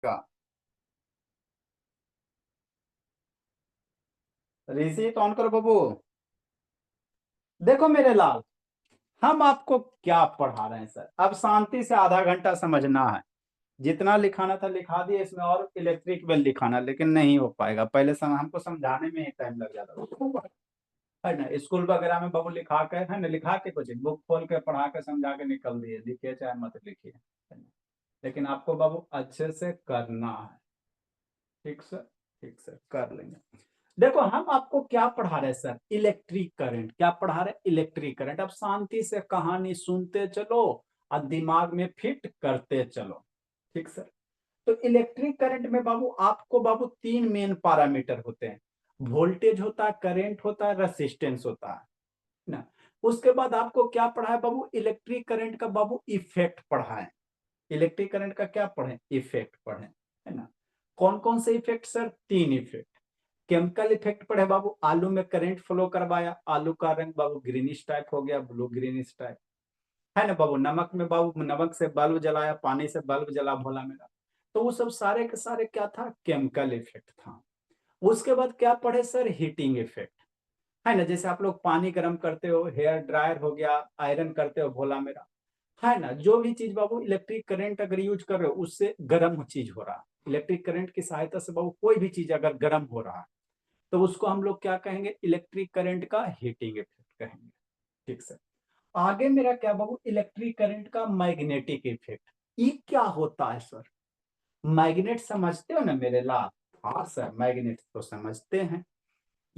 का ऋषि तो ऑन करो बाबू। देखो मेरे लाल, हम आपको क्या पढ़ा रहे हैं सर। अब शांति से आधा घंटा समझना है। जितना लिखाना था लिखा दिए, इसमें और इलेक्ट्रिक बिल लिखाना, लेकिन नहीं हो पाएगा। पहले हमको समझाने में ही टाइम लग जाता है ना। स्कूल वगैरह में बाबू लिखा के है ना, लिखा के कुछ बुक खोल के पढ़ा के समझा के निकल दिए, लिखिए चाहे मत लिखिए, है ना? लेकिन आपको बाबू अच्छे से करना है। ठीक सर, ठीक सर, कर लेंगे। देखो हम आपको क्या पढ़ा रहे हैं सर, इलेक्ट्रिक करंट। क्या पढ़ा रहे हैं? Electric current. अब शांति से कहानी सुनते चलो और दिमाग में फिट करते चलो। ठीक सर। तो इलेक्ट्रिक करंट में बाबू आपको बाबू तीन मेन पैरामीटर होते हैं। वोल्टेज होता है, करंट होता है, रेसिस्टेंस होता है ना। उसके बाद आपको क्या पढ़ा है बाबू? इलेक्ट्रिक करंट का बाबू इफेक्ट पढ़ा है। इलेक्ट्रिक करंट का क्या पढ़े? इफेक्ट पढ़े, है ना। कौन कौन से इफेक्ट सर? तीन इफेक्ट। केमिकल इफेक्ट पढ़े बाबू, आलू में करंट फ्लो करवाया, आलू का रंग बाबू ग्रीनिश टाइप हो गया, ब्लू ग्रीनिश टाइप, है ना बाबू। नमक में बाबू, नमक से बल्ब जलाया, पानी से बल्ब जला, भोला मेरा। तो वो सब सारे के सारे क्या था? केमिकल इफेक्ट था। उसके बाद क्या पढ़े सर? हीटिंग इफेक्ट, है ना। जैसे आप लोग पानी गर्म करते हो, हेयर ड्रायर हो गया, आयरन करते हो, भोला मेरा, है ना। जो भी चीज बाबू इलेक्ट्रिक करंट अगर यूज कर रहे हो, उससे गर्म चीज हो रहा है। इलेक्ट्रिक करंट की सहायता से बाबू कोई भी चीज अगर गर्म हो रहा है, तो उसको हम लोग क्या कहेंगे? इलेक्ट्रिक करंट का हीटिंग इफेक्ट कहेंगे। ठीक सर। आगे मेरा क्या बाबू? इलेक्ट्रिक करंट का मैग्नेटिक इफेक्ट। ये क्या होता है सर? मैग्नेट समझते हो ना मेरे लाल? हाँ सर, मैग्नेट तो समझते हैं।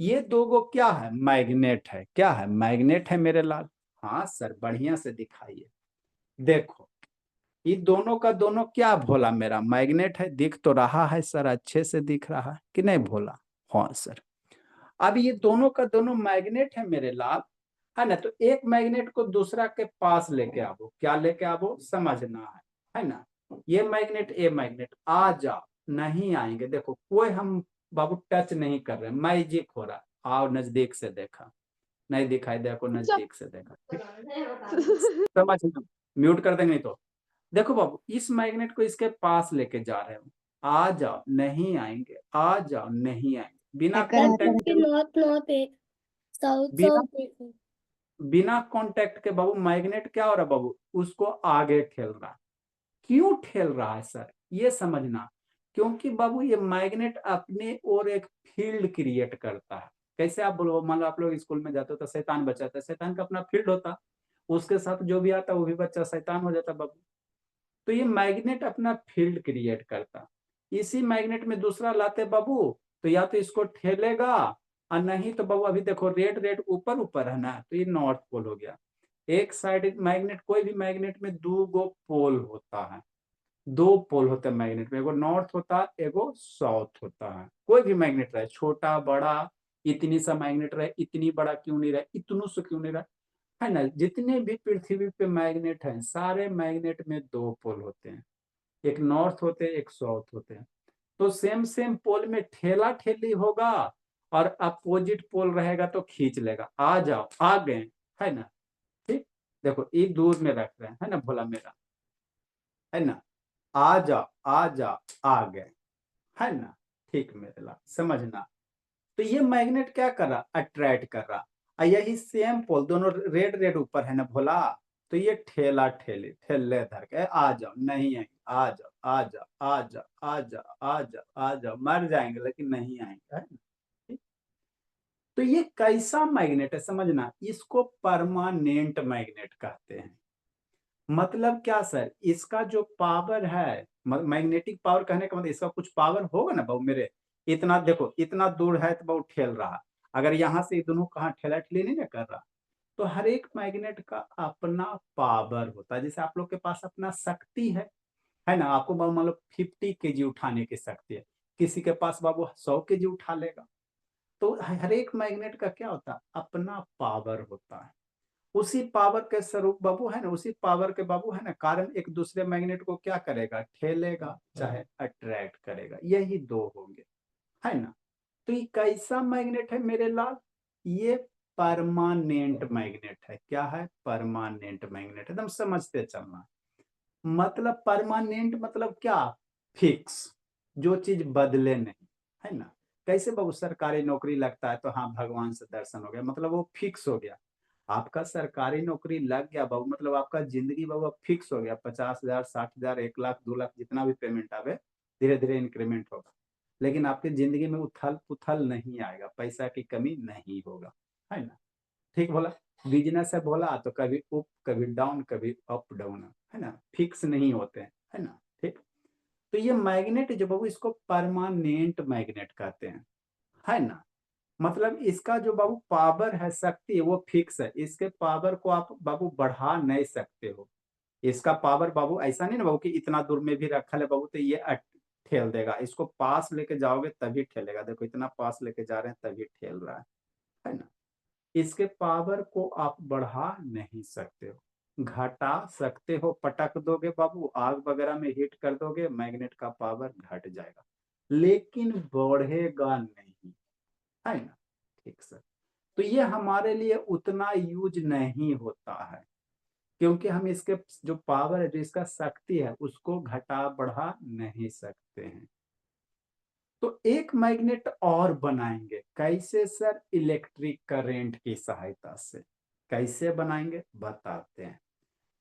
ये दो गो क्या है? मैग्नेट है। क्या है? मैग्नेट है मेरे लाल। हाँ सर, बढ़िया से दिखाइए। देखो, ये दोनों का दोनों क्या भोला मेरा? मैग्नेट है। दिख तो रहा है सर, अच्छे से दिख रहा है कि नहीं भोला? हाँ सर। अब ये दोनों का दोनों मैग्नेट है मेरे लाल, है ना। तो एक मैग्नेट को दूसरा के पास लेके आवो। क्या लेके आवो? समझना है ना। ये मैग्नेट, ये मैग्नेट आ जाओ। नहीं आएंगे। देखो कोई हम बाबू टच नहीं कर रहे, मैजिक हो रहा है। आओ नजदीक से देखा, नहीं दिखाई, देखो नजदीक से देखा, समझ लो। म्यूट कर देंगे नहीं तो। देखो बाबू, इस मैग्नेट को इसके पास लेके जा रहे हो। आ जाओ, नहीं आएंगे। आ जाओ, नहीं आएंगे। बिना कांटेक्ट के, नॉर्थ नॉर्थ है, साउथ बिना साउथ है। बिना कांटेक्ट के बाबू मैग्नेट क्या हो रहा है बाबू? उसको आगे ठेल रहा है। क्यों ठेल रहा है सर? ये समझना। क्योंकि बाबू ये मैग्नेट अपने और एक फील्ड क्रिएट करता है। कैसे? आप बोलो, मान लो आप लोग स्कूल में जाते हो तो शैतान बच्चा था, शैतान का अपना फील्ड होता, उसके साथ जो भी आता वो भी बच्चा शैतान हो जाता बाबू। तो ये मैग्नेट अपना फील्ड क्रिएट करता। इसी मैग्नेट में दूसरा लाते बाबू, तो या तो इसको ठेलेगा, और नहीं तो बाबू अभी देखो रेड रेड ऊपर ऊपर है ना, तो ये नॉर्थ पोल हो गया। एक साइड मैग्नेट, कोई भी मैग्नेट में दो गो पोल होता है। दो पोल होते हैं मैग्नेट में, एगो नॉर्थ होता है, एगो साउथ होता है। कोई भी मैग्नेट रहे, छोटा बड़ा, इतनी सा मैग्नेट रहे, इतनी बड़ा क्यों नहीं रहे, इतनू से क्यों नहीं रहे, है ना। जितने भी पृथ्वी पे मैग्नेट हैं, सारे मैग्नेट में दो पोल होते हैं। एक नॉर्थ होते हैं, एक साउथ होते हैं। तो सेम सेम पोल में ठेला ठेली होगा, और अपोजिट पोल रहेगा तो खींच लेगा। आ जाओ, आ गए, है ना। ठीक। देखो एक दूर में रख रहे हैं, है ना भोला मेरा, है ना। आ जाओ, आ जाओ, आ गए, है ना। ठीक मेरे लाल, समझना। तो ये मैग्नेट क्या कर रहा? अट्रैक्ट कर रहा। और यही सेम पोल दोनों रेड रेड ऊपर है ना भोला, तो ये ठेला ठेले ठेले धर के आ जाओ, नहीं आएंगे। आ जाओ, आ जाओ, आ जाओ, आ जाओ, आ जाओ, आ जाओ, मर जाएंगे लेकिन नहीं आएंगे, है ना। ठीक? तो ये कैसा मैग्नेट है समझना, इसको परमानेंट मैग्नेट कहते हैं। मतलब क्या सर? इसका जो पावर है, मैग्नेटिक पावर कहने का मतलब इसका कुछ पावर होगा ना बाबू मेरे। इतना देखो, इतना दूर है तो बाबू ठेल रहा। अगर यहाँ से दोनों कहाँ ठेला ठेली नहीं ना कर रहा, तो हर एक मैग्नेट का अपना पावर होता है। जैसे आप लोग के पास अपना शक्ति है ना। आपको बाबू मान लो 50 kg उठाने की शक्ति है, किसी के पास बाबू 100 kg उठा लेगा। तो हर एक मैग्नेट का क्या होता है? अपना पावर होता है। उसी पावर के स्वरूप बाबू है ना, उसी पावर के बाबू है ना कारण एक दूसरे मैग्नेट को क्या करेगा? ठेलेगा चाहे अट्रैक्ट करेगा। यही दो होंगे, है ना। तो ये कैसा मैग्नेट है मेरे लाल? ये परमानेंट मैग्नेट है। क्या है? Permanent magnet. एकदम समझते चलना। मतलब परमानेंट मतलब क्या? फिक्स। जो चीज बदले नहीं, है ना। कैसे बाबू सरकारी नौकरी लगता है तो हाँ भगवान से दर्शन हो गया, मतलब वो फिक्स हो गया। आपका सरकारी नौकरी लग गया बाबू, मतलब आपका जिंदगी बाबू फिक्स हो गया। 50,000, 60,000, 1 लाख, 2 लाख, जितना भी पेमेंट आवे धीरे धीरे इंक्रीमेंट होगा। लेकिन आपकी जिंदगी में उथल पुथल नहीं आएगा, पैसा की कमी नहीं होगा, है ना। ठीक बोला। बिजनेस है बोला तो कभी अप कभी डाउन कभी अप डाउन, है ना, फिक्स नहीं होते हैं, है ना। ठीक। तो ये मैग्नेट जो बाबू इसको परमानेंट मैग्नेट कहते हैं, है ना। मतलब इसका जो बाबू पावर है, शक्ति है, वो फिक्स है। इसके पावर को आप बाबू बढ़ा नहीं सकते हो। इसका पावर बाबू ऐसा नहीं ना बाबू कि इतना दूर में भी रखा है बाबू तो ये ठेल देगा। इसको पास लेके जाओगे तभी ठेलेगा। देखो इतना पास लेके जा रहे हैं तभी ठेल रहा है ना। इसके पावर को आप बढ़ा नहीं सकते हो, घटा सकते हो। पटक दोगे बाबू, आग वगैरह में हीट कर दोगे, मैग्नेट का पावर घट जाएगा, लेकिन बढ़ेगा नहीं, है ना। ठीक सर। तो ये हमारे लिए उतना यूज नहीं होता है, क्योंकि हम इसके जो पावर है, जो इसका शक्ति है, उसको घटा बढ़ा नहीं सकते हैं। तो एक मैग्नेट और बनाएंगे, कैसे सर? इलेक्ट्रिक करंट की सहायता से। कैसे बनाएंगे बताते हैं।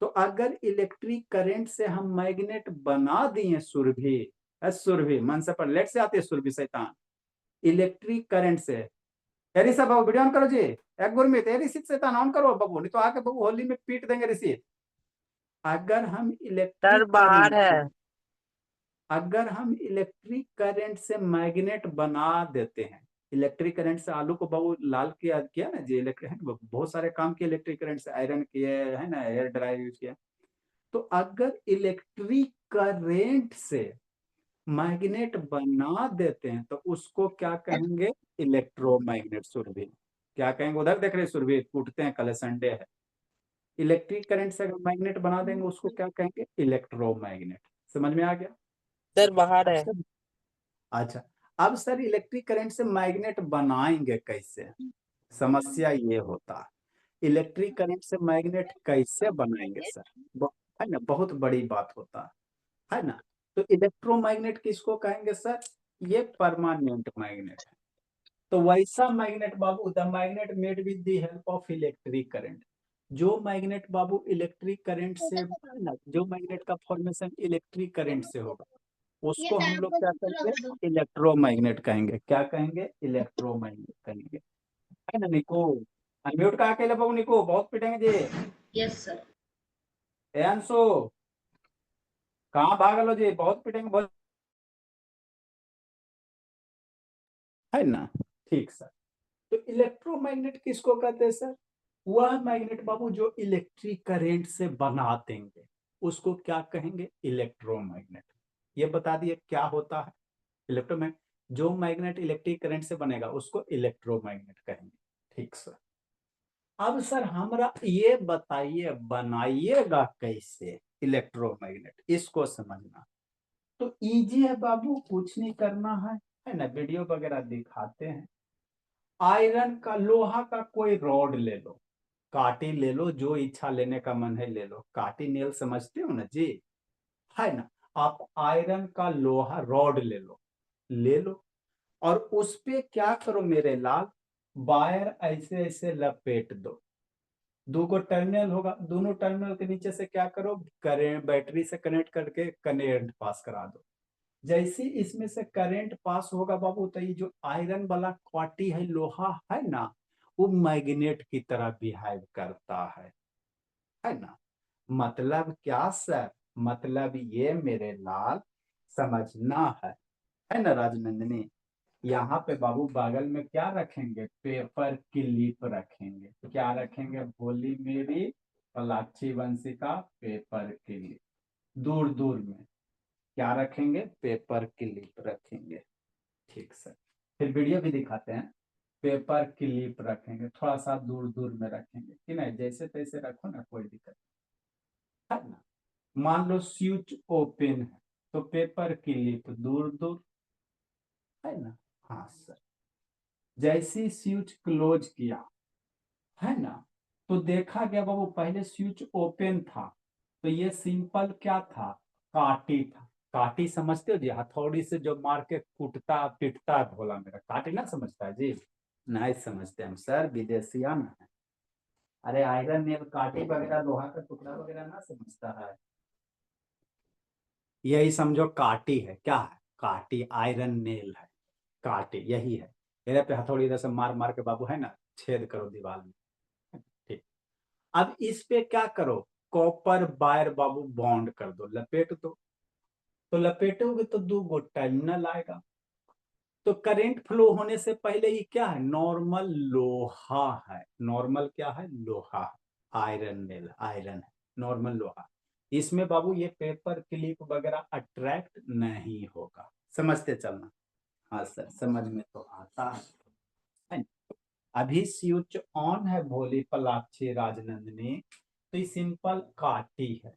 तो अगर इलेक्ट्रिक करंट से हम मैग्नेट बना दिए, सुरभि, सुरभि मन से पर लेट से आती है सुरभि शैतान, इलेक्ट्रिक करंट से। एरी सब बाबू वीडियो ऑन करो जी, एक गुरमीत एरी सित शैतान ऑन करो बाबू, नहीं तो आके बाबू होली में पीट देंगे ऋषि। अगर हम सर इलेक्ट्रिक बाहर करंट है। से अगर हम इलेक्ट्रिक करंट से मैग्नेट बना देते हैं, इलेक्ट्रिक करंट से आलू को बाबू लाल किया किया ना जी, इलेक्ट्रिक बहुत सारे काम किए इलेक्ट्रिक करंट से, आयरन किए, है ना, एयर ड्रायर यूज किया। तो अगर इलेक्ट्रिक करंट से मैग्नेट बना देते हैं तो उसको क्या कहेंगे? इलेक्ट्रोमैग्नेट। सुरभि क्या कहेंगे? उधर देख रहे सुरभि, उठते हैं, कल संडे है। इलेक्ट्रिक करंट से अगर मैग्नेट बना देंगे उसको क्या कहेंगे? इलेक्ट्रोमैग्नेट। समझ में आ गया? सर बाहर है। सर अच्छा, अब सर इलेक्ट्रिक करंट से मैग्नेट बनाएंगे कैसे? समस्या ये होता है, इलेक्ट्रिक करंट से मैग्नेट कैसे बनाएंगे सर? है ना, बहुत बड़ी बात होता है ना। तो इलेक्ट्रोमैग्नेट किसको कहेंगे सर? ये परमानेंट मैग्नेट है। तो वैसा magnet Babu, the magnet made with the help of electric current. जो मैग्नेट बाबू इलेक्ट्रिक करंट से, ना, जो मैग्नेट का फॉर्मेशन इलेक्ट्रिक करंट से होगा, उसको हम लोग क्या कहेंगे? इलेक्ट्रोमैग्नेट कहेंगे। क्या कहेंगे? इलेक्ट्रोमैग्नेट कहेंगे, है ना। निको अनम्यूट का अकेले बाबू, निको बहुत पिटेंगे जी। Yes sir. ए अंशु, कहाँ भाग लो जी, बहुत पिटेंगे बहुत, है ना। ठीक सर। तो इलेक्ट्रोमैग्नेट किसको कहते हैं सर? वह मैग्नेट बाबू जो इलेक्ट्रिक करंट से बना देंगे, उसको क्या कहेंगे? इलेक्ट्रोमैग्नेट। ये बता दिए क्या होता है इलेक्ट्रोमैग्नेट। जो मैग्नेट इलेक्ट्रिक करंट से बनेगा उसको इलेक्ट्रोमैग्नेट कहेंगे। ठीक सर। अब सर हमरा ये बताइए बनाइएगा कैसे इलेक्ट्रोमैग्नेट, इसको समझना तो इजी है बाबू, कुछ नहीं करना है ना। वीडियो वगैरह दिखाते हैं। आयरन का, लोहा का कोई रॉड ले लो, काटी ले लो, जो इच्छा लेने का मन है ले लो, काटी नेल समझते हो ना जी, है ना। आप आयरन का लोहा रॉड ले लो, और उस पे क्या करो मेरे लाल, वायर ऐसे ऐसे लपेट दो। दो को टर्मिनल होगा, दोनों टर्मिनल के नीचे से क्या करो, करंट बैटरी से कनेक्ट करके करंट पास करा दो। जैसे इसमें से करंट पास होगा बाबू, तो ये जो आयरन वाला क्वाटी है, लोहा है ना, वो मैग्नेट की तरह बिहेव करता है ना। मतलब क्या सर? मतलब ये मेरे लाल समझना है ना राजनंदिनी। यहाँ पे बाबू बगल में क्या रखेंगे? पेपर क्लिप रखेंगे। क्या रखेंगे? भोली मेरी पलाक्षी वंशी का पेपर क्लिप। दूर दूर में क्या रखेंगे? पेपर क्लिप रखेंगे। ठीक सर। फिर वीडियो भी दिखाते हैं। पेपर क्लिप रखेंगे, थोड़ा सा दूर दूर में रखेंगे कि नहीं, जैसे तैसे रखो ना, कोई दिक्कत है ना। मान लो स्विच ओपन है तो पेपर क्लिप दूर दूर, है ना। हाँ सर। जैसे स्विच क्लोज किया, है ना, तो देखा गया बाबू पहले स्विच ओपन था तो ये सिंपल क्या था? काटी था। काटी समझते हो जी, हथौड़ी से जो मार के कूटता पिटता है भोला मेरा, काटी ना समझता है जी? नहीं समझते हम सर, विदेशिया ना है। अरे आयरन नेल काटी वगैरह, लोहा का टुकड़ा वगैरह ना समझता है। यही समझो काटी है, क्या है काटी, आयरन नेल है काटी, यही है। मेरे पे हथौड़ी इधर से मार मार के बाबू है ना, छेद करो दीवार में। ठीक, अब इस पे क्या करो, कॉपर वायर बाबू बॉन्ड कर दो, लपेट दो। तो लपेटोगे तो दो गो टर्मिनल आएगा। तो करंट फ्लो होने से पहले ये क्या है, नॉर्मल लोहा है। नॉर्मल क्या है, लोहा। आयरन नेल आयरन है, नॉर्मल लोहा। इसमें बाबू ये पेपर क्लिप वगैरह अट्रैक्ट नहीं होगा, समझते चलना। हाँ सर, समझ में तो आता है। अभी स्विच ऑन है भोली पलाक्षी राजनंदिनी, तो ये सिंपल काटी है।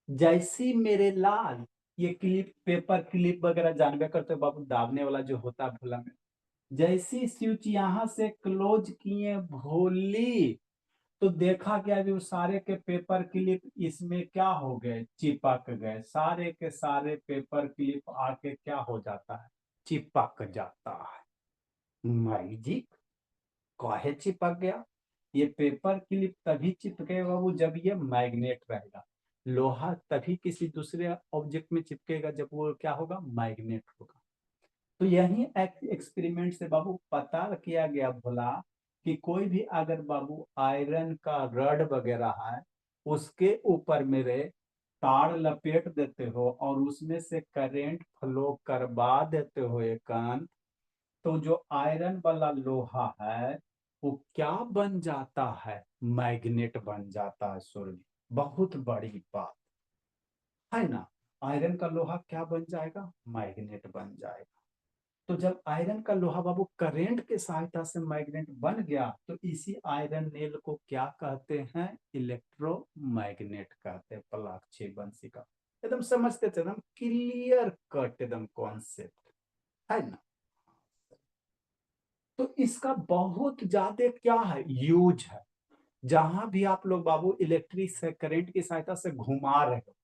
जैसी मेरे लाल ये क्लिप, पेपर क्लिप वगैरह जानबे करते हो बाबू, दाबने वाला जो होता है भोला में, जैसी स्विच यहां से क्लोज किए भोली, तो देखा गया कि वो सारे के पेपर क्लिप इसमें क्या हो गए, चिपक गए। सारे के सारे पेपर क्लिप आके क्या हो जाता है, चिपक जाता है। मैजिक, काहे चिपक गया? ये पेपर क्लिप तभी चिपकेगा वो जब ये मैग्नेट रहेगा। लोहा तभी किसी दूसरे ऑब्जेक्ट में चिपकेगा जब वो क्या होगा, मैग्नेट होगा। तो यही एक्सपेरिमेंट से बाबू पता किया गया भोला कि कोई भी अगर बाबू आयरन का रड वगैरह है, उसके ऊपर मेरे तार लपेट देते हो और उसमें से करंट फ्लो करवा देते हो एक, तो जो आयरन वाला लोहा है वो क्या बन जाता है, मैग्नेट बन जाता है सूर्य। बहुत बड़ी बात है ना। आयरन का लोहा क्या बन जाएगा, मैग्नेट बन जाएगा। तो जब आयरन का लोहा बाबू करंट के सहायता से मैग्नेट बन गया, तो इसी आयरन नेल को क्या कहते हैं, इलेक्ट्रोमैग्नेट कहते हैं। पलाक्षी बंसी का एकदम समझते थे, एकदम क्लियर कट एकदम कॉन्सेप्ट है ना। तो इसका बहुत ज्यादा क्या है, यूज है। जहां भी आप लोग बाबू इलेक्ट्रिक से करंट की सहायता से घुमा रहे हो,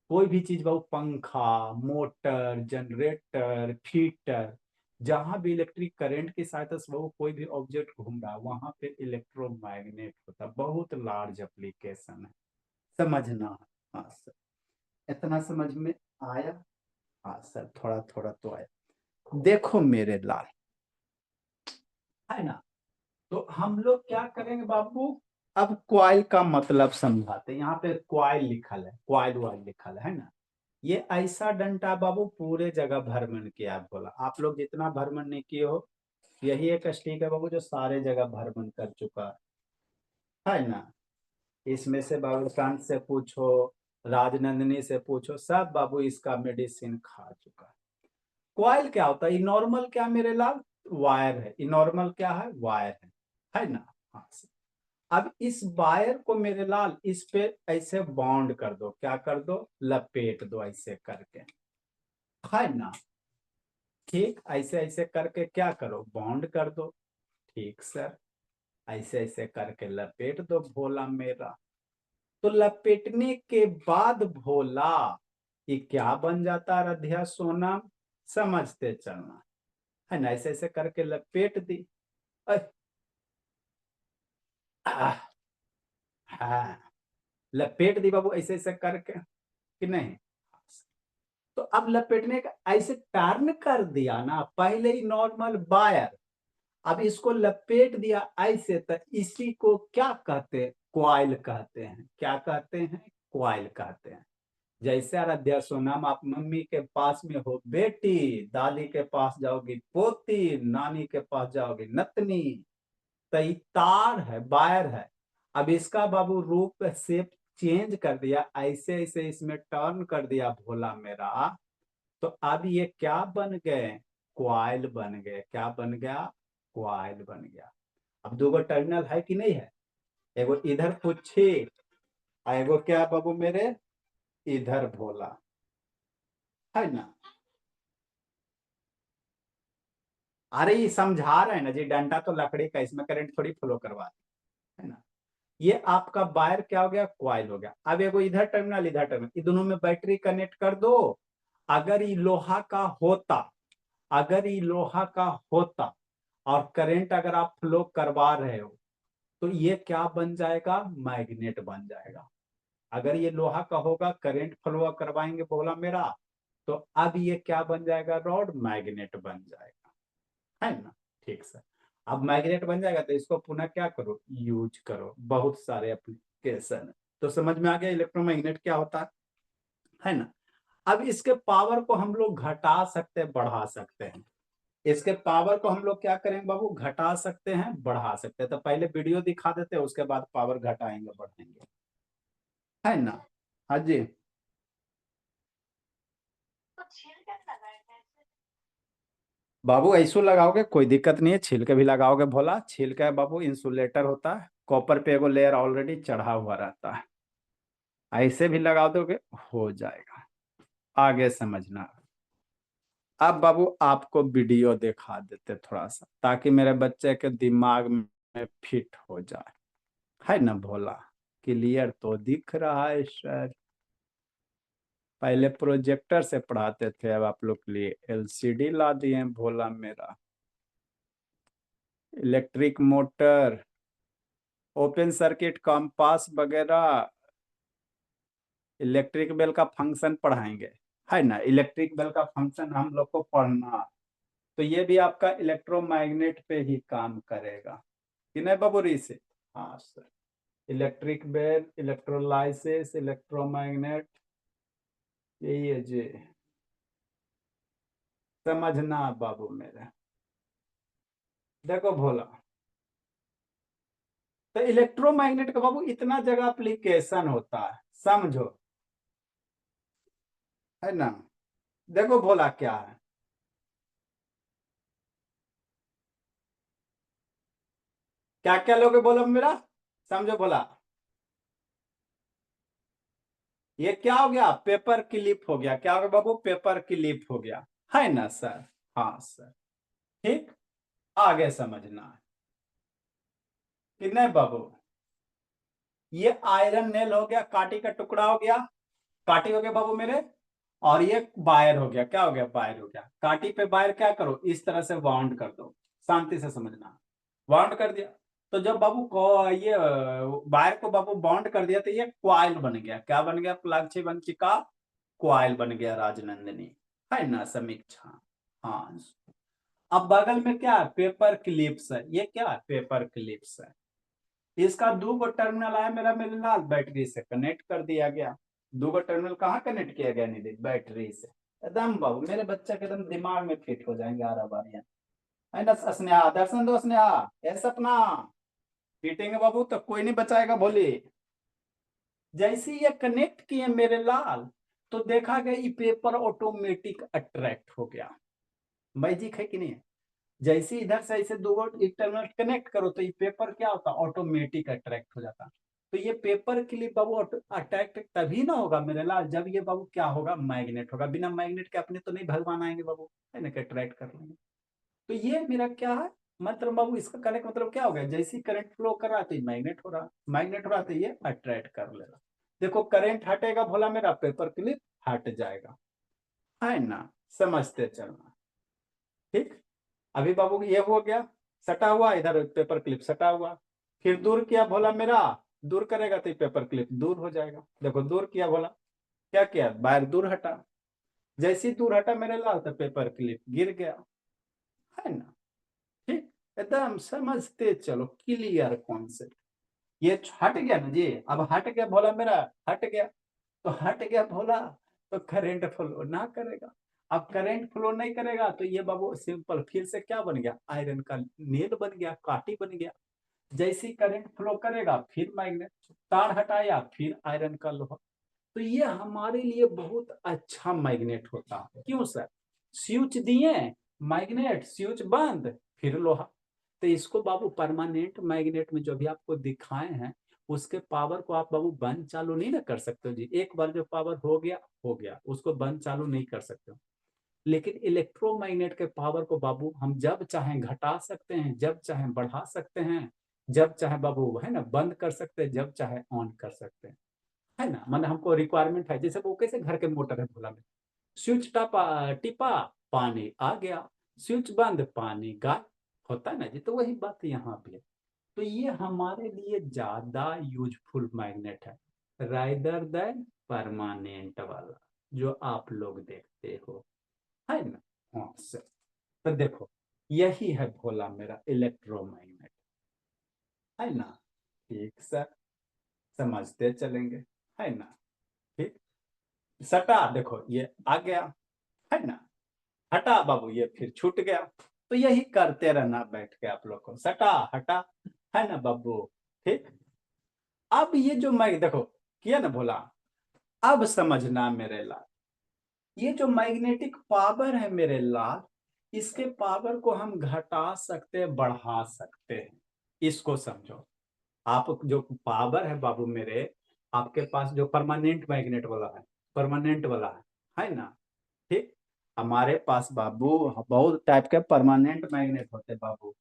कोई भी चीज बाबू, पंखा, मोटर, जनरेटर, हीटर, जहां भी इलेक्ट्रिक करंट की सहायता से बाबू कोई भी ऑब्जेक्ट घूम रहा है, वहां पे इलेक्ट्रोमैग्नेट होता है। बहुत लार्ज एप्लीकेशन है, समझना है। हाँ सर, इतना समझ में आया? हाँ सर, थोड़ा थोड़ा तो आया। देखो मेरे लाल, है ना। तो हम लोग क्या करेंगे बाबू, अब क्वाइल का मतलब समझाते हैं। यहाँ पे क्वाइल लिखल है, क्वाइल वाइल लिखल है ना। ये ऐसा डंडा बाबू पूरे जगह भ्रमण किया बोला। आप लोग जितना भ्रमण नहीं किए हो, यही एक स्टिक है बाबू जो सारे जगह भ्रमण कर चुका है ना। इसमें से बाबूकांत से पूछो, राजनंदिनी से पूछो, सब बाबू इसका मेडिसिन खा चुका है। क्वाइल क्या होता है, नॉर्मल क्या मेरे लाल, वायर है। नॉर्मल क्या है, वायर है ना। हाँ, अब इस वायर को मेरे लाल इस पे ऐसे बाउंड कर दो, क्या कर दो, लपेट दो ऐसे करके, है ना। ठीक, ऐसे ऐसे करके क्या करो, बॉन्ड कर दो। ठीक सर, ऐसे ऐसे करके लपेट दो भोला मेरा। तो लपेटने के बाद भोला ये क्या बन जाता है, राधिया सोना, समझते चलना है ना। ऐसे ऐसे करके लपेट दी। हाँ, लपेट दी बाबू ऐसे ऐसे करके, कि नहीं। तो अब लपेटने का ऐसे टर्न कर दिया ना, पहले ही नॉर्मल वायर, अब इसको लपेट दिया ऐसे, तो इसी को क्या कहते हैं, क्वाइल कहते हैं। क्या कहते हैं, क्वाइल कहते हैं। जैसे आराध्या सोनम, आप मम्मी के पास में हो बेटी, दादी के पास जाओगी पोती, नानी के पास जाओगी नतनी, तो ये तार है, वायर है। अब इसका बाबू रूप शेप चेंज कर दिया, ऐसे ऐसे इसमें टर्न कर दिया भोला मेरा, तो अब ये क्या बन गए, क्वाइल बन गए। क्या बन गया, क्वाइल बन गया। अब दो टर्मिनल है कि नहीं है, एगो इधर पूछे, एगो क्या बाबू मेरे, इधर भोला, है ना। अरे ये समझा रहे हैं ना जी, डंडा तो लकड़ी का, इसमें करंट थोड़ी फ्लो करवा है ना। ये आपका वायर क्या हो गया, क्वाइल हो गया। अब एगो इधर टर्मिनल, इधर टर्मिनल, ये दोनों में बैटरी कनेक्ट कर दो। अगर ये लोहा का होता, अगर ये लोहा का होता और करंट अगर आप फ्लो करवा रहे हो तो ये क्या बन जाएगा, मैग्नेट बन जाएगा। अगर ये लोहा का होगा, करंट फ्लो करवाएंगे बोला मेरा, तो अब ये क्या बन जाएगा, रॉड मैग्नेट बन जाएगा, है ना। ठीक सर, अब मैग्नेट बन जाएगा तो इसको पुनः क्या करो, यूज करो, बहुत सारे एप्लीकेशन। तो समझ में आ गया इलेक्ट्रोमैग्नेट क्या होता है ना। अब इसके पावर को हम लोग घटा सकते हैं, बढ़ा सकते हैं। इसके पावर को हम लोग क्या करेंगे बाबू, घटा सकते हैं, बढ़ा सकते हैं। तो पहले वीडियो दिखा देते हैं, उसके बाद पावर घटाएंगे बढ़ाएंगे, है ना। हाँ जी। बाबू ऐसो लगाओगे कोई दिक्कत नहीं है, छिलके भी लगाओगे भोला, छिलका बाबू इंसुलेटर होता है, कॉपर पे एगो लेयर ऑलरेडी चढ़ा हुआ रहता है, ऐसे भी लगा दोगे हो जाएगा। आगे समझना। अब बाबू आपको वीडियो दिखा देते थोड़ा सा, ताकि मेरे बच्चे के दिमाग में फिट हो जाए, है ना भोला। क्लियर तो दिख रहा है सर। पहले प्रोजेक्टर से पढ़ाते थे, अब आप लोग के लिए एलसीडी ला दिए हैं भोला मेरा। Electric motor, open circuit, compass वगैरह, इलेक्ट्रिक बेल का फंक्शन पढ़ाएंगे, है ना। इलेक्ट्रिक बेल का फंक्शन हम लोग को पढ़ना, तो ये भी आपका इलेक्ट्रोमैग्नेट पे ही काम करेगा कि नहीं बाबू री से। हाँ sir, electric bell, electrolysis, electromagnet, यही है जी, समझना बाबू मेरे। देखो भोला, तो इलेक्ट्रोमैग्नेट का बाबू इतना जगह एप्लीकेशन होता है, समझो, है ना। देखो भोला क्या है, क्या क्या लोगे बोलो मेरा, समझो भोला। ये क्या हो गया, पेपर क्लिप हो गया, क्या हो गया बाबू, पेपर क्लिप हो गया, है ना सर। हाँ सर, ठीक। आगे समझना है कि नहीं बाबू। ये आयरन नेल हो गया, काटी का टुकड़ा हो गया, काटी हो गया बाबू मेरे। और ये वायर हो गया, क्या हो गया, वायर हो गया। काटी पे वायर क्या करो, इस तरह से बाउंड कर दो, शांति से समझना। बाउंड कर दिया, तो जब बाबू को ये वायर को बाबू बाउंड कर दिया, तो ये क्वाइल बन गया, क्या बन गया, प्लाक्षी वंचिका क्वाइल बन गया राजनंदिनी, है ना समीक्षा। हाँ, अब बगल में क्या है, पेपर क्लिप्स है, ये क्या है, पेपर क्लिप्स है। इसका दो गो टर्मिनल आया मेरा, मेरे लाल बैटरी से कनेक्ट कर दिया गया। दो गो टर्मिनल कहाँ कनेक्ट किया गया, निधि, बैटरी से। एकदम बाबू मेरे बच्चे के एकदम दिमाग में फिट हो जाएंगे आरा बारियां, है ना। स्नेहा, दर्शन दो स्नेहा, ये सपना, पीटेंगे बाबू तो कोई नहीं बचाएगा बोली। जैसे ये कनेक्ट किए मेरे लाल, तो देखा गया ये पेपर ऑटोमेटिक अट्रैक्ट हो गया। मैजिक है कि नहीं। जैसे इधर से ऐसे दो टर्मिनल कनेक्ट करो, तो ये पेपर क्या होता, ऑटोमेटिक अट्रैक्ट हो जाता। तो ये पेपर के लिए बाबू अट्रैक्ट तभी ना होगा मेरे लाल, जब ये बाबू क्या होगा, मैग्नेट होगा। बिना मैग्नेट के अपने तो नहीं भगवान आएंगे बाबू, है ना, कि अट्रैक्ट कर लेंगे। तो ये मेरा क्या है, मतलब बाबू इसका कनेक्ट मतलब क्या हो गया, जैसे करंट फ्लो कर रहा है तो ये मैग्नेट हो रहा, मैग्नेट हो रहा तो ये अट्रैक्ट कर लेगा। देखो करंट हटेगा भोला मेरा, पेपर क्लिप हट जाएगा, है ना, समझते चलना। ठीक, अभी बाबू ये हो गया, सटा हुआ, इधर पेपर क्लिप सटा हुआ। फिर दूर किया भोला मेरा, दूर करेगा तो पेपर क्लिप दूर हो जाएगा। देखो दूर किया भोला, क्या किया, बाहर दूर हटा। जैसे ही दूर हटा मेरे लाल, तो पेपर क्लिप गिर गया, है ना। ठीक, एकदम समझते चलो, क्लियर कॉन्सेप्ट। ये हट गया ना जी, अब हट गया भोला मेरा, हट गया, तो हट गया भोला, तो करंट फ्लो ना करेगा। अब करंट फ्लो नहीं करेगा तो ये बाबू सिंपल फिर से क्या बन गया, आयरन का नेल बन गया, काटी बन गया। जैसे ही करंट फ्लो करेगा फिर मैग्नेट, तार हटाया फिर आयरन का लोहा। तो ये हमारे लिए बहुत अच्छा मैग्नेट होता है। क्यों सर, स्विच दिए, मैग्नेट, स्विच बंद, फिर लोहा। तो इसको बाबू परमानेंट मैग्नेट में जो भी आपको दिखाए हैं, उसके पावर को आप बाबू बंद चालू नहीं ना कर सकते हो जी। एक बार जो पावर हो गया, उसको बंद चालू नहीं कर सकते हो। लेकिन इलेक्ट्रोमैग्नेट के पावर को बाबू हम जब चाहें घटा सकते हैं, जब चाहें बढ़ा सकते हैं, जब चाहे बाबू, है ना, बंद कर सकते हैं, जब चाहे ऑन कर सकते हैं, है ना। मतलब हमको रिक्वायरमेंट है, जैसे वो कैसे घर के मोटर है भोला में, स्विच टिपा पानी आ गया, स्विच बंद पानी गायब, होता है ना जी। तो वही बात यहाँ पे है। तो ये हमारे लिए ज्यादा यूजफुल मैग्नेट है राइदर देन परमानेंट वाला जो आप लोग देखते हो, है ना। हाँ सर। तो देखो यही है भोला मेरा इलेक्ट्रोमैग्नेट, है ना। ठीक सर, समझते चलेंगे, है ना। ठीक, सटा देखो ये आ गया, है ना। हटा बाबू ये फिर छूट गया। तो यही करते रहना बैठ के आप लोग को, सटा हटा, है ना बाबू। ठीक, अब ये जो मैं देखो किया ना भोला, अब समझना मेरे लाल, ये जो मैग्नेटिक पावर है मेरे लाल, इसके पावर को हम घटा सकते बढ़ा सकते हैं, इसको समझो। आप जो पावर है बाबू मेरे, आपके पास जो परमानेंट मैग्नेट वाला है, परमानेंट वाला है ना। ठीक, हमारे पास बाबू बहुत टाइप के परमानेंट मैग्नेट होते बाबू।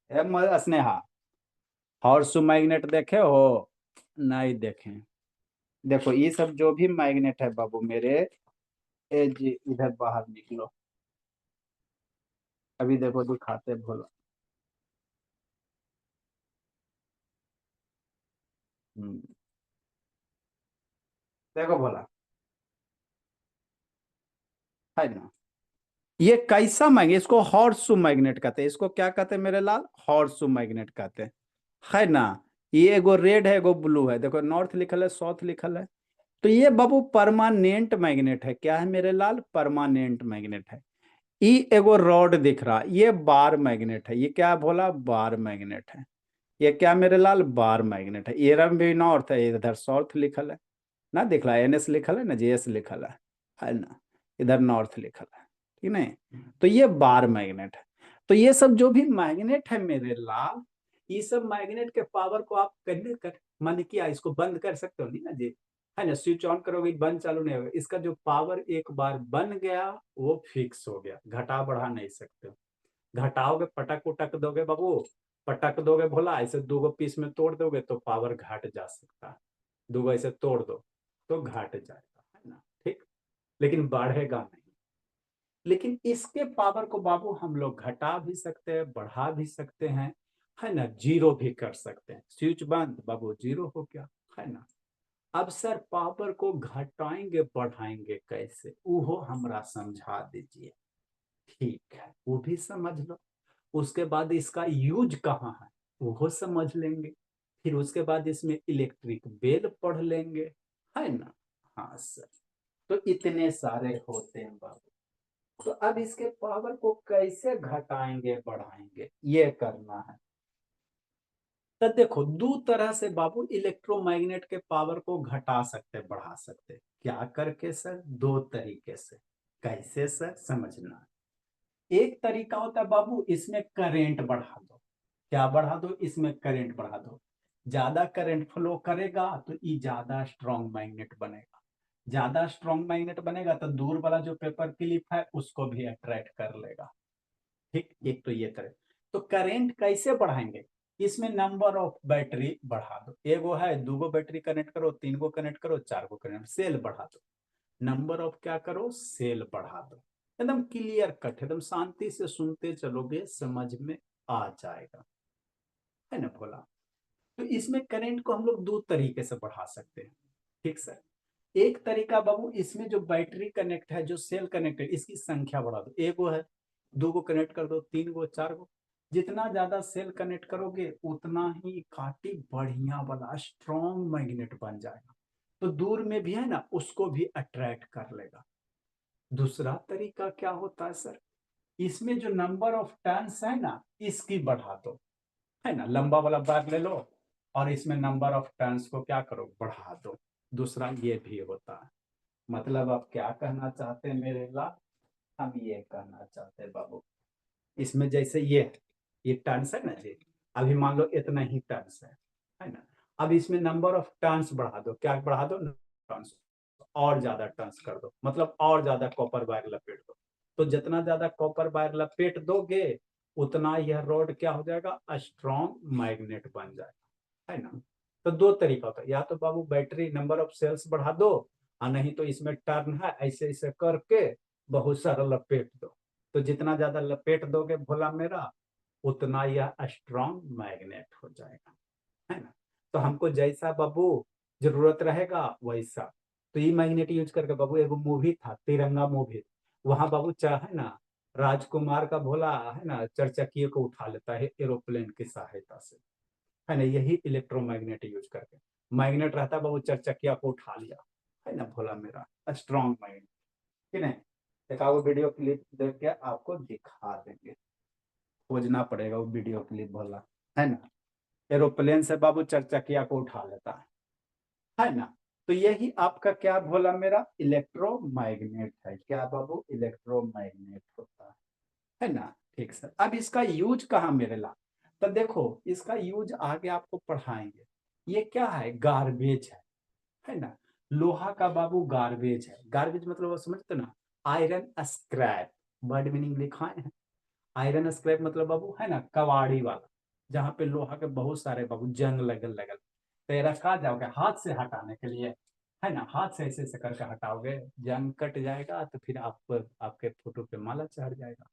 स्नेहा, हॉर्स मैग्नेट देखे हो? नहीं देखे। देखो ये सब जो भी मैग्नेट है बाबू मेरे, ए जी इधर बाहर निकलो, अभी देखो दिखाते भोला। हम्म, देखो भोला, है ना। ये कैसा मैग्नेट, इसको हॉर्स मैग्नेट कहते हैं। इसको क्या कहते हैं मेरे लाल? हॉर्स मैग्नेट कहते हैं, है ना। ये एगो रेड है एगो ब्लू है, देखो नॉर्थ लिखल है साउथ लिखल है। तो ये बाबू परमानेंट मैग्नेट है। क्या है मेरे लाल? परमानेंट मैग्नेट है। ई एगो रॉड दिख रहा, ये बार मैग्नेट है। ये क्या भोला? बार मैग्नेट है। ये क्या मेरे लाल? बार मैग्नेट है। ये रंग भी नॉर्थ है, इधर साउथ लिखल है ना, दिख रहा है एनएस लिखल है ना, जीएस लिखल है ना। इधर नॉर्थ लिखल है, ठीक नहीं। तो ये बार मैग्नेट है। तो ये सब जो भी मैग्नेट है मेरे लाल, ये सब मैग्नेट के पावर को आप करने कर मान किया इसको बंद कर सकते हो नहीं ना जी, है ना। स्विच ऑन करोगे बंद चालू नहीं होगा। इसका जो पावर एक बार बन गया वो फिक्स हो गया, घटा बढ़ा नहीं सकते हो। घटाओगे पटक उटक दोगे बाबू, पटक दोगे भोला, ऐसे दो गो पीस में तोड़ दोगे तो पावर घट जा सकता है। दो गो ऐसे तोड़ दो तो घट जाएगा, है ना। ठीक, लेकिन बढ़ेगा नहीं। लेकिन इसके पावर को बाबू हम लोग घटा भी सकते हैं बढ़ा भी सकते हैं, है ना। जीरो भी कर सकते हैं, स्विच बंद बाबू जीरो हो गया, है ना। अब सर पावर को घटाएंगे बढ़ाएंगे कैसे, वो हमरा समझा दीजिए। ठीक है, वो भी समझ लो। उसके बाद इसका यूज कहाँ है वो समझ लेंगे। फिर उसके बाद इसमें इलेक्ट्रिक बेल पढ़ लेंगे, है ना। हाँ सर। तो इतने सारे होते हैं बाबू। तो अब इसके पावर को कैसे घटाएंगे बढ़ाएंगे ये करना है। तो देखो दो तरह से बाबू इलेक्ट्रोमैग्नेट के पावर को घटा सकते बढ़ा सकते। क्या करके सर? दो तरीके से। कैसे सर? समझना। एक तरीका होता है बाबू, इसमें करंट बढ़ा दो। क्या बढ़ा दो? इसमें करंट बढ़ा दो। ज्यादा करंट फ्लो करेगा तो ये ज्यादा स्ट्रॉन्ग मैग्नेट बनेगा। ज्यादा स्ट्रॉन्ग मैग्नेट बनेगा तो दूर वाला जो पेपर क्लिप है उसको भी अट्रैक्ट कर लेगा। ठीक, एक तो ये तरह। तो करंट कैसे बढ़ाएंगे? इसमें नंबर ऑफ बैटरी बढ़ा दो। एगो है, दो गो बैटरी कनेक्ट करो, तीन गो कनेक्ट करो, चार गो कनेक्ट, सेल बढ़ा दो। नंबर ऑफ क्या करो? सेल बढ़ा दो। एकदम क्लियर कट, एकदम शांति से सुनते चलोगे समझ में आ जाएगा, है ना भोला। तो इसमें करंट को हम लोग दो तरीके से बढ़ा सकते हैं। ठीक सर। एक तरीका बाबू, इसमें जो बैटरी कनेक्ट है जो सेल कनेक्ट है इसकी संख्या बढ़ा दो। एक गो है, दो गो कनेक्ट कर दो, तीन गो, चार गो। जितना ज्यादा सेल कनेक्ट करोगे उतना ही काटी बढ़िया वाला स्ट्रॉन्ग मैग्नेट बन जाएगा। तो दूर में भी है ना उसको भी अट्रैक्ट कर लेगा। दूसरा तरीका क्या होता है सर? इसमें जो नंबर ऑफ टर्न्स है ना इसकी बढ़ा दो, है ना। लंबा वाला बैग ले लो और इसमें नंबर ऑफ टर्न्स को क्या करो? बढ़ा दो। दूसरा ये भी होता है। मतलब आप क्या कहना चाहते हैं मेरे लाल? हम ये कहना चाहते हैं बाबू, इसमें जैसे ये टर्न्स है ना जी, अभी मान लो इतना ही टर्न्स है ना। अब इसमें नंबर ऑफ टर्न्स बढ़ा दो। क्या बढ़ा दो? टर्न्स, और ज्यादा टर्न्स कर दो, मतलब और ज्यादा कॉपर वायर लपेट दो। तो जितना ज्यादा कॉपर वायर लपेट दोगे उतना यह रोड क्या हो जाएगा? स्ट्रॉन्ग मैग्नेट बन जाएगा, है ना। तो दो तरीका होता है, या तो बाबू बैटरी नंबर ऑफ सेल्स बढ़ा दो, और नहीं तो इसमें टर्न है ऐसे ऐसे करके बहुत सारा लपेट दो। तो जितना ज्यादा लपेट दोगे भोला मेरा, उतना यह स्ट्रॉन्ग मैग्नेट हो जाएगा, है ना। तो हमको जैसा बाबू जरूरत रहेगा वैसा। तो ये मैग्नेट यूज करके बाबू, एगो मूवी था तिरंगा मूवी, वहां बाबू चाहे ना राजकुमार का भोला है ना चरचक्की को उठा लेता है एरोप्लेन की सहायता से, है ना। यही इलेक्ट्रोमैग्नेट यूज करके, मैग्नेट रहता है बाबू चरचक्किया को उठा लिया, है ना भोला मेरा स्ट्रॉन्ग मैग्नेट, ठीक है। एक वो वीडियो क्लिप देख के आपको दिखा देंगे, खोजना पड़ेगा वो वीडियो क्लिप भोला, है ना। एरोप्लेन से बाबू चरचक्किया को उठा लेता है ना। तो यही आपका क्या भोला मेरा इलेक्ट्रोमैग्नेट है, क्या बाबू इलेक्ट्रोमैग्नेट होता है ना। ठीक सर, अब इसका यूज कहाँ मेरे ला, तो देखो इसका यूज आगे आपको पढ़ाएंगे। ये क्या है, गार्बेज है ना। लोहा का बाबू गार्बेज है, गार्बेज मतलब वो समझते ना, आयरन स्क्रैप, वर्ड मीनिंग लिखाए हैं। आयरन स्क्रैप मतलब बाबू है ना कबाड़ी वाला, जहाँ पे लोहा के बहुत सारे बाबू जंग लगल लगल, तो ये रखा जाओगे हाथ से हटाने के लिए, है ना। हाथ से ऐसे ऐसे करके हटाओगे, जंग कट जाएगा तो फिर आप आपके फोटो पे माला चढ़ जाएगा।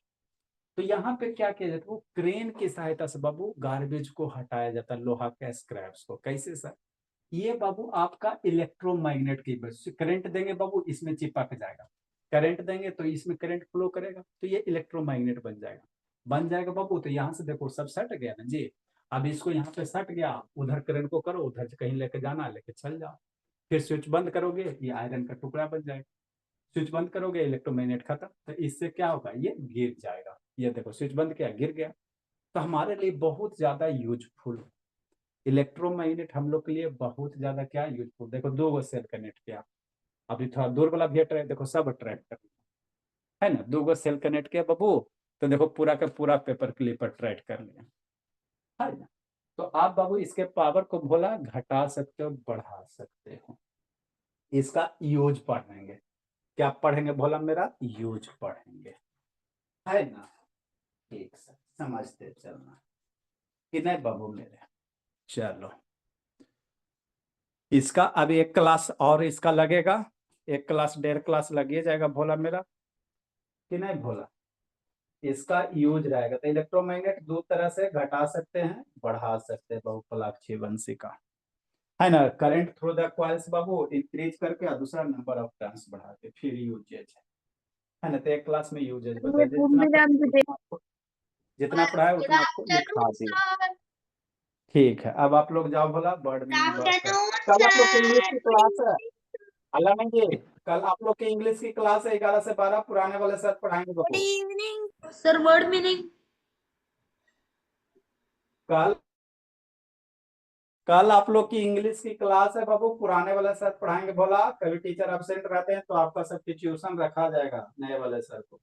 तो यहाँ पे क्या किया जाता है, वो क्रेन की सहायता से बाबू गार्बेज को हटाया जाता है, लोहा के स्क्रैप्स को। कैसे सर, ये बाबू आपका इलेक्ट्रोमैग्नेट की वजह से करंट देंगे बाबू, इसमें चिपक जाएगा। करंट देंगे तो इसमें करंट फ्लो करेगा, तो ये इलेक्ट्रोमैग्नेट बन जाएगा। बन जाएगा बाबू, तो यहाँ से देखो सब सट गया ना जी। अब इसको यहाँ पे सट गया, उधर करंट को करो, उधर से कहीं लेके जाना, लेके चल जाओ। फिर स्विच बंद करोगे, ये आयरन का टुकड़ा बन जाएगा। स्विच बंद करोगे, इलेक्ट्रोमैग्नेट खत्म। तो इससे क्या होगा, ये गिर जाएगा। ये देखो स्विच बंद किया, गिर गया। तो हमारे लिए बहुत ज्यादा यूजफुल इलेक्ट्रोमैग्नेट, हम लोग के लिए बहुत ज्यादा क्या यूजफुल। देखो दो गो सेल कनेक्ट किया, अभी थोड़ा दूर वाला भी अट्रैक्ट, देखो सब अट्रैक्ट कर, है ना। दो गो सेल कनेक्ट किया बाबू, तो देखो पूरा का पूरा पेपर क्लिप अट्रैक्ट कर लिया, है ना। तो आप बाबू इसके पावर को भोला घटा सकते हो, बढ़ा सकते हो। इसका यूज पढ़ेंगे, क्या पढ़ेंगे भोला मेरा, यूज पढ़ेंगे, है ना। ठीक सर, समझते चलना कि नहीं बाबू मेरे। चलो, इसका अभी एक क्लास और इसका लगेगा, एक क्लास डेढ़ क्लास लग जाएगा भोला मेरा, कि नहीं भोला। इसका यूज रहेगा, तो इलेक्ट्रोमैग्नेट दो तरह से घटा सकते हैं, बढ़ा सकते हैं बहुपलाक्षी वंशी का, है ना। Current through the coils Babu increase करके, और दूसरा नंबर ऑफ टर्न्स बढ़ा के, फिर यूजेज है ना। तो एक क्लास में यूजेज बता दे, जितना पढ़ाया उतना आपको लिखा दिया। ठीक है, अब आप लोग जाओ भोला बर्ड मीनिंग वर्ड कर। कल आप लोग की इंग्लिश की क्लास है, अल्लाह में जी, कल आप लोग की इंग्लिश की क्लास है 11 से 12, पुराने वाले सर पढ़ाएंगे गुड बाबू। Evening sir, word meaning. कल कल आप लोग की इंग्लिश की क्लास है बाबू, पुराने वाले सर पढ़ाएंगे भोला। कभी टीचर एब्सेंट रहते हैं तो आपका सब्स्टिट्यूशन रखा जाएगा नए वाले सर को।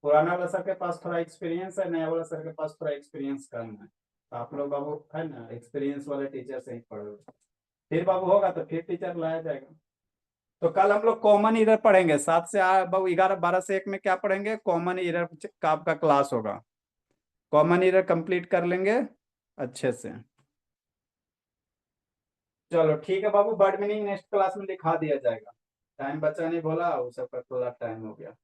पुराने वाले सर के पास थोड़ा एक्सपीरियंस है, नए वाले सर के पास थोड़ा एक्सपीरियंस कम है, तो आप लोग बाबू है ना एक्सपीरियंस वाले टीचर से ही पढ़ोगे। फिर बाबू होगा तो फिर टीचर लाया जाएगा। तो कल हम लोग कॉमन ईरर पढ़ेंगे, 7 से बाबू 11 12 से 1 में क्या पढ़ेंगे, कॉमन ईरर का आपका क्लास होगा। कॉमन ईरर कंप्लीट कर लेंगे अच्छे से। चलो ठीक है बाबू, बर्ड मीनिंग नेक्स्ट क्लास में दिखा दिया जाएगा। टाइम बचा नहीं बोला, वो सब का थोड़ा टाइम हो गया।